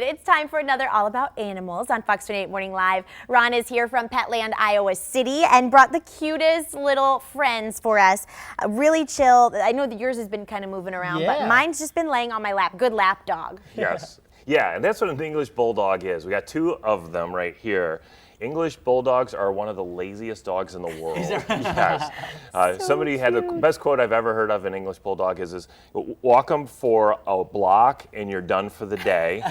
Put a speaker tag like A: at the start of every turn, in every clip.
A: It's time for another All About Animals on Fox 28 Morning Live. Ron is here from Petland, Iowa City, and brought the cutest little friends for us. Really chill. I know that yours has been kind of moving around, but mine's just been laying on my lap. Good lap dog.
B: Yes. Yeah, and that's what an English Bulldog is. We got two of them right here. English Bulldogs are one of the laziest dogs in the world. Yes. Somebody had the best quote I've ever heard of an English Bulldog is walk them for a block and you're done for the day.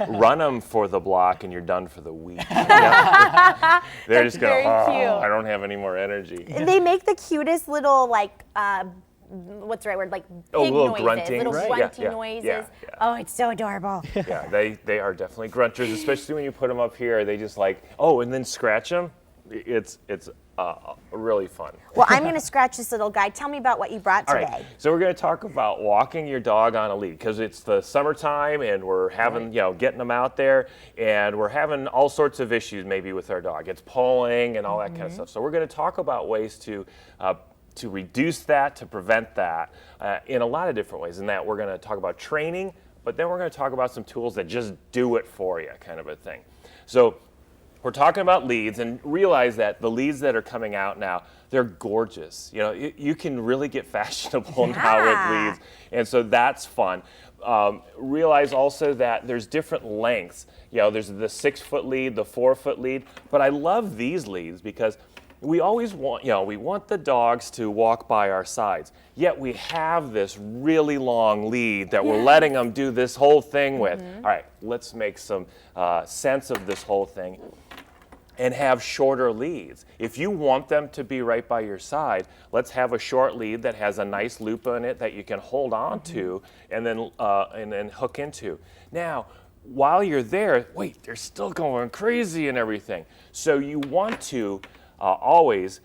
B: Run them for the block and you're done for the week. Yeah. They're just going, I don't have any more energy.
A: They make the cutest little, like, what's the right word? Like pig
B: little
A: noises,
B: grunting,
A: little
B: right?
A: grunty noises.
B: Yeah.
A: Oh, it's so adorable.
B: Yeah, they are definitely grunters, especially when you put them up here. They just like, and then scratch them. It's really fun.
A: Well, I'm going to scratch this little guy. Tell me about what you brought today.
B: All right. So we're going to talk about walking your dog on a lead because it's the summertime and we're having, getting them out there and we're having all sorts of issues maybe with our dog. It's pulling and all that kind of stuff. So we're going to talk about ways to reduce that, to prevent that in a lot of different ways. In that we're going to talk about training, but then we're going to talk about some tools that just do it for you, kind of a thing. So we're talking about leads, and realize that the leads that are coming out now, they're gorgeous. You can really get fashionable now with leads, and so that's fun. Realize also that there's different lengths. There's the 6-foot lead, the 4-foot lead, but I love these leads because we always want, we want the dogs to walk by our sides, yet we have this really long lead that we're letting them do this whole thing with. All right, let's make some sense of this whole thing and have shorter leads. If you want them to be right by your side, let's have a short lead that has a nice loop on it that you can hold on to and then hook into. Now, while you're there, wait, they're still going crazy and everything. So you want to always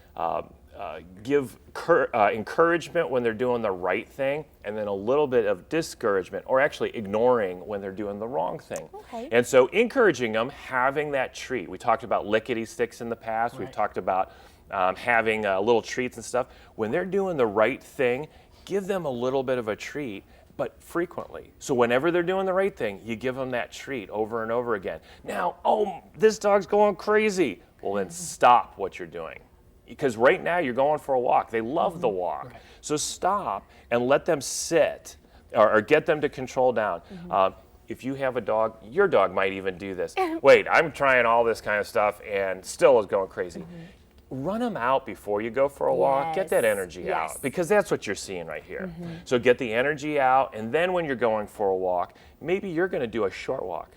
B: give encouragement when they're doing the right thing, and then a little bit of discouragement, or actually ignoring when they're doing the wrong thing. Okay. And so encouraging them, having that treat. We talked about lickety sticks in the past. We've talked about having little treats and stuff. When they're doing the right thing, give them a little bit of a treat, but frequently. So whenever they're doing the right thing, you give them that treat over and over again. Now, this dog's going crazy. Well, then stop what you're doing. Because right now you're going for a walk. They love the walk. Right. So stop and let them sit or get them to control down. If you have a dog, your dog might even do this. Wait, I'm trying all this kind of stuff and still is going crazy. Run them out before you go for a walk. Get that energy out, because that's what you're seeing right here. So get the energy out, and then when you're going for a walk, maybe you're going to do a short walk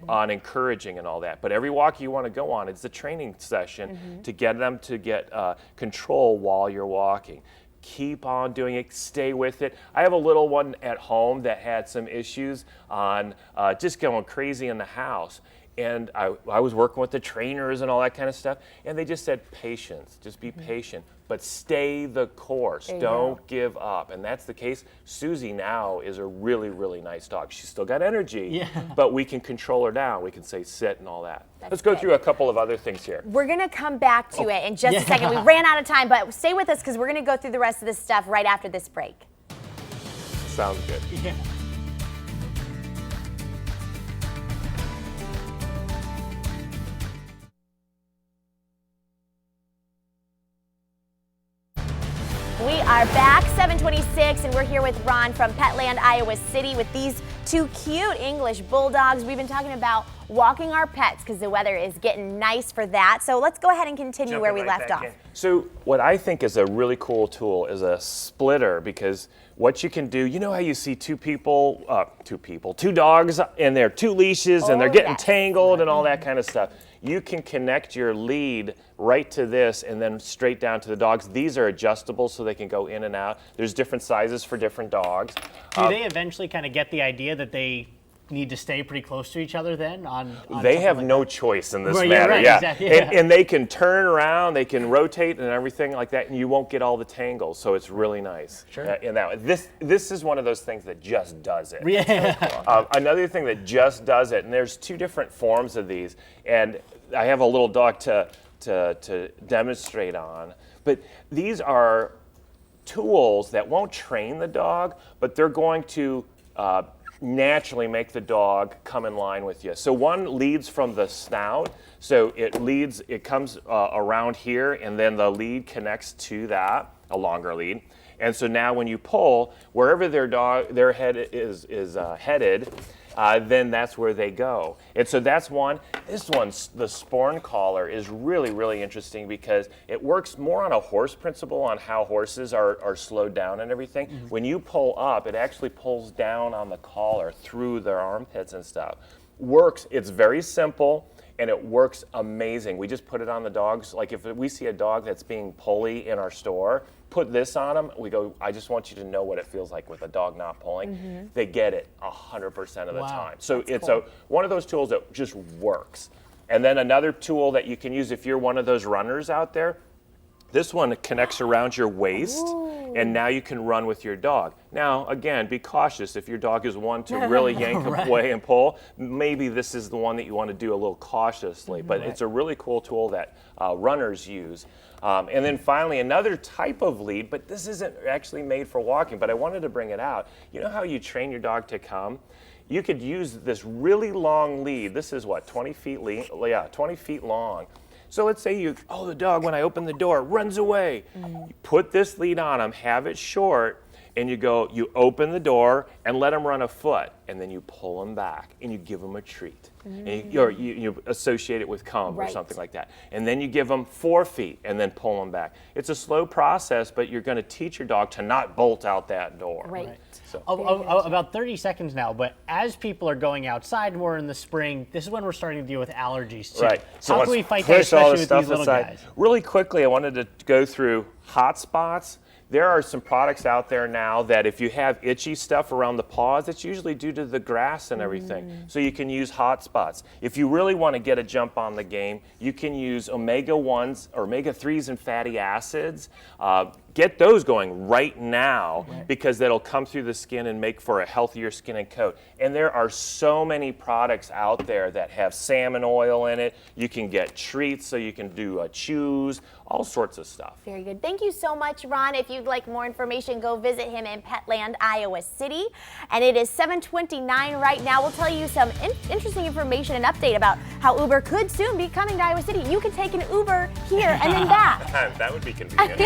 B: on encouraging and all that. But every walk you want to go on, it's a training session to get them to get control while you're walking. Keep on doing it. Stay with it. I have a little one at home that had some issues on just going crazy in the house. And I was working with the trainers and all that kind of stuff, and they just said, patience, just be patient, but stay the course. Don't give up. And that's the case. Susie now is a really, really nice dog. She's still got energy, but we can control her down. We can say sit and all that. Let's go through a couple of other things here.
A: We're going to come back to it in just a second. We ran out of time, but stay with us because we're going to go through the rest of this stuff right after this break.
B: Sounds good.
A: We are back, 7:26, and we're here with Ron from Petland, Iowa City, with these two cute English Bulldogs. We've been talking about walking our pets because the weather is getting nice for that. So let's go ahead and continue where we left off.
B: So what I think is a really cool tool is a splitter, because what you can do, you know how you see two dogs, and they're two leashes, and they're getting tangled and all that kind of stuff. You can connect your lead right to this and then straight down to the dogs. These are adjustable so they can go in and out. There's different sizes for different dogs.
C: Do they eventually kind of get the idea that they need to stay pretty close to each other then?
B: They have no choice in this matter.
C: Exactly.
B: And they can turn around, they can rotate and everything like that, and you won't get all the tangles. So it's really nice.
C: Sure.
B: And this is one of those things that just does it.
C: Yeah.
B: Another thing that just does it, and there's two different forms of these, and I have a little dog to demonstrate on. But these are tools that won't train the dog, but they're going to naturally make the dog come in line with you. So one leads from the snout, so it comes around here, and then the lead connects to that, a longer lead. And so now when you pull, wherever their head is headed, then that's where they go. And so that's one. This one's, the sporn collar, is really, really interesting because it works more on a horse principle on how horses are slowed down and everything. Mm-hmm. When you pull up, it actually pulls down on the collar through their armpits and stuff. Works, it's very simple, and it works amazing. We just put it on the dogs. Like if we see a dog that's being pulley in our store, put this on them, we go, I just want you to know what it feels like with a dog not pulling. Mm-hmm. They get it 100% of the time. So that's it's cool. One of those tools that just works. And then another tool that you can use if you're one of those runners out there, this one connects around your waist. Ooh. And now you can run with your dog. Now, again, be cautious. If your dog is one to really yank away and pull, maybe this is the one that you want to do a little cautiously. But it's a really cool tool that runners use. And then finally, another type of lead, but this isn't actually made for walking, but I wanted to bring it out. You know how you train your dog to come? You could use this really long lead. This is what, 20 feet yeah, 20 feet long. So let's say the dog, when I open the door, runs away. You put this lead on him, have it short, and you open the door and let him run a foot, and then you pull him back and you give him a treat. And you associate it with come or something like that. And then you give them 4 feet and then pull them back. It's a slow process, but you're going to teach your dog to not bolt out that door.
A: Right.
B: So.
C: About 30 seconds now, but as people are going outside more in the spring, this is when we're starting to deal with allergies too.
B: Right. So
C: how can we fight that, especially with these little guys?
B: Really quickly, I wanted to go through hot spots. There are some products out there now that if you have itchy stuff around the paws, it's usually due to the grass and everything. So you can use hot spots. If you really want to get a jump on the game, you can use omega-1s or omega-3s and fatty acids. Get those going right now because that'll come through the skin and make for a healthier skin and coat. And there are so many products out there that have salmon oil in it. You can get treats, so you can do chews, all sorts of stuff.
A: Very good. Thank you so much, Ron. If you'd like more information, go visit him in Petland, Iowa City. And it is 7:29 right now. We'll tell you some interesting information and update about how Uber could soon be coming to Iowa City. You could take an Uber here and then back.
B: That would be convenient.